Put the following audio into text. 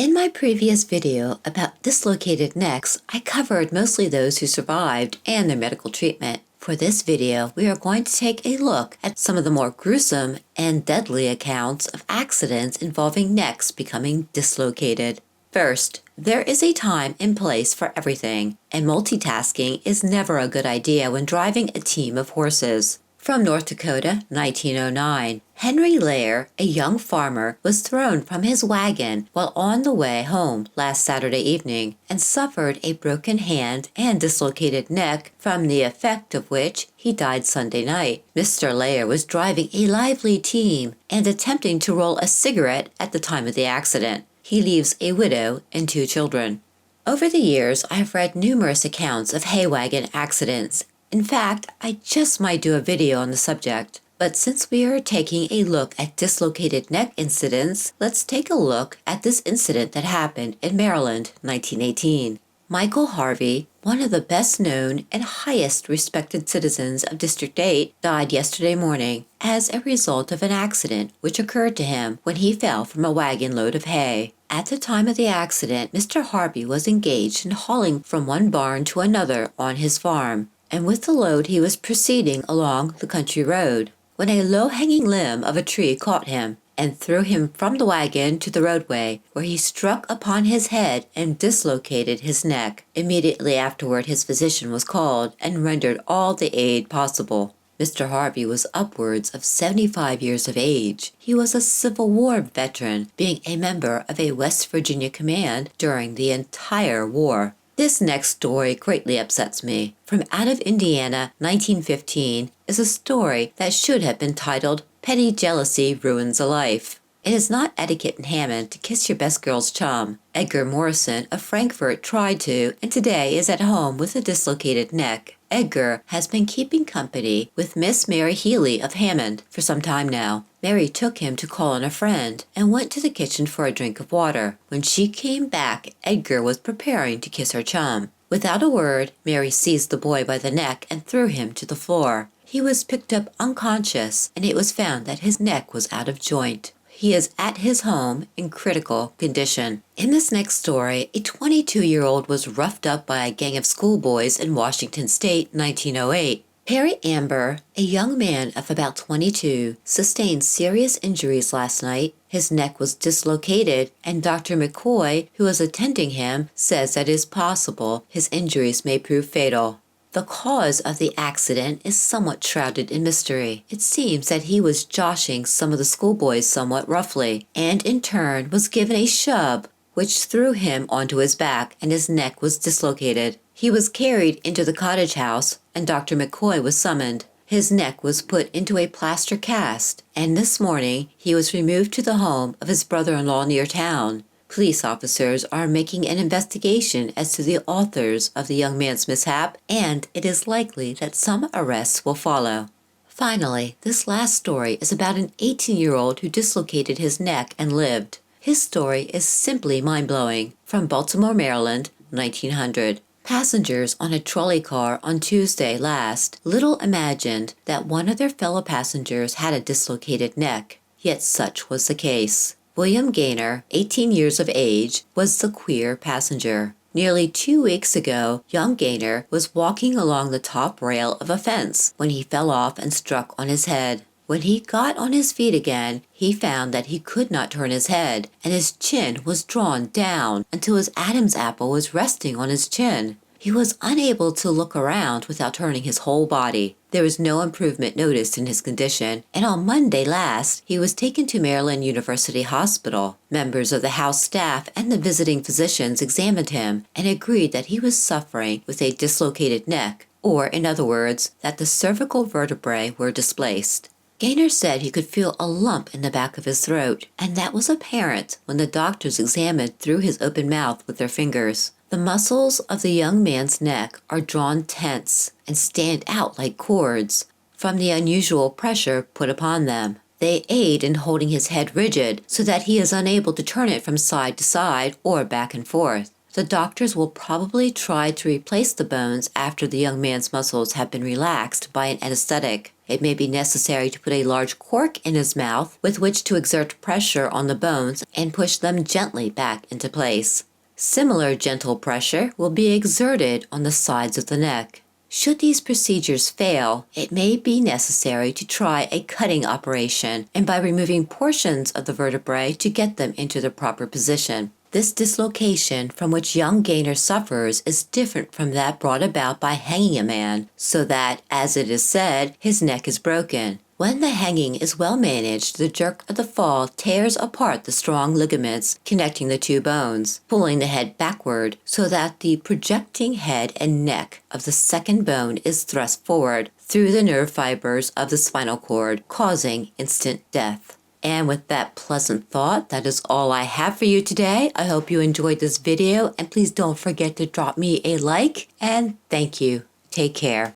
In my previous video about dislocated necks, I covered mostly those who survived and their medical treatment. For this video, we are going to take a look at some of the more gruesome and deadly accounts of accidents involving necks becoming dislocated. First, there is a time and place for everything, and multitasking is never a good idea when driving a team of horses. From North Dakota, 1909, Henry Lair, a young farmer, was thrown from his wagon while on the way home last Saturday evening and suffered a broken hand and dislocated neck, from the effect of which he died Sunday night. Mr. Lair was driving a lively team and attempting to roll a cigarette at the time of the accident. He leaves a widow and 2 children. Over the years, I have read numerous accounts of hay wagon accidents. In fact, I just might do a video on the subject. But since we are taking a look at dislocated neck incidents, let's take a look at this incident that happened in Maryland, 1918. Michael Harvey, one of the best known and highest respected citizens of District 8, died yesterday morning as a result of an accident which occurred to him when he fell from a wagon load of hay. At the time of the accident, Mr. Harvey was engaged in hauling from one barn to another on his farm, and with the load he was proceeding along the country road, when a low-hanging limb of a tree caught him and threw him from the wagon to the roadway, where he struck upon his head and dislocated his neck. Immediately afterward, his physician was called and rendered all the aid possible. Mr. Harvey was upwards of 75 years of age. He was a Civil War veteran, being a member of a West Virginia command during the entire war. This next story greatly upsets me. From out of Indiana, 1915, is a story that should have been titled Petty Jealousy Ruins a Life. It is not etiquette in Hammond to kiss your best girl's chum. Edgar Morrison of Frankfort tried to, and today is at home with a dislocated neck. Edgar has been keeping company with Miss Mary Healy of Hammond for some time now. Mary took him to call on a friend and went to the kitchen for a drink of water. When she came back, Edgar was preparing to kiss her chum. Without a word, Mary seized the boy by the neck and threw him to the floor. He was picked up unconscious, and it was found that his neck was out of joint. He is at his home in critical condition. In this next story, a 22-year-old was roughed up by a gang of schoolboys in Washington State, 1908. Perry Amber, a young man of about 22, sustained serious injuries last night. His neck was dislocated, and Dr. McCoy, who was attending him, says that it is possible his injuries may prove fatal. The cause of the accident is somewhat shrouded in mystery. It seems that he was joshing some of the schoolboys somewhat roughly, and in turn was given a shove, which threw him onto his back, and his neck was dislocated. He was carried into the cottage house, and Dr. McCoy was summoned. His neck was put into a plaster cast, and this morning he was removed to the home of his brother-in-law near town. Police officers are making an investigation as to the authors of the young man's mishap, and it is likely that some arrests will follow. Finally, this last story is about an 18-year-old who dislocated his neck and lived. His story is simply mind-blowing. From Baltimore, Maryland, 1900. Passengers on a trolley car on Tuesday last little imagined that one of their fellow passengers had a dislocated neck, yet such was the case. William Gaynor, 18 years of age, was the queer passenger. Nearly 2 weeks ago, young Gaynor was walking along the top rail of a fence when he fell off and struck on his head. When he got on his feet again, he found that he could not turn his head, and his chin was drawn down until his Adam's apple was resting on his chin. He was unable to look around without turning his whole body. There was no improvement noticed in his condition, and on Monday last, he was taken to Maryland University Hospital. Members of the house staff and the visiting physicians examined him and agreed that he was suffering with a dislocated neck, or in other words, that the cervical vertebrae were displaced. Gaynor said he could feel a lump in the back of his throat, and that was apparent when the doctors examined through his open mouth with their fingers. The muscles of the young man's neck are drawn tense and stand out like cords from the unusual pressure put upon them. They aid in holding his head rigid so that he is unable to turn it from side to side or back and forth. the doctors will probably try to replace the bones after the young man's muscles have been relaxed by an anesthetic. It may be necessary to put a large cork in his mouth with which to exert pressure on the bones and push them gently back into place. Similar gentle pressure will be exerted on the sides of the neck. Should these procedures fail, it may be necessary to try a cutting operation and by removing portions of the vertebrae to get them into the proper position. This dislocation from which young Gaynor suffers is different from that brought about by hanging a man, so that, as it is said, his neck is broken. When the hanging is well managed, the jerk of the fall tears apart the strong ligaments connecting the two bones, pulling the head backward so that the projecting head and neck of the second bone is thrust forward through the nerve fibers of the spinal cord, causing instant death. And with that pleasant thought, that is all I have for you today. I hope you enjoyed this video, and please don't forget to drop me a like, and thank you. Take care.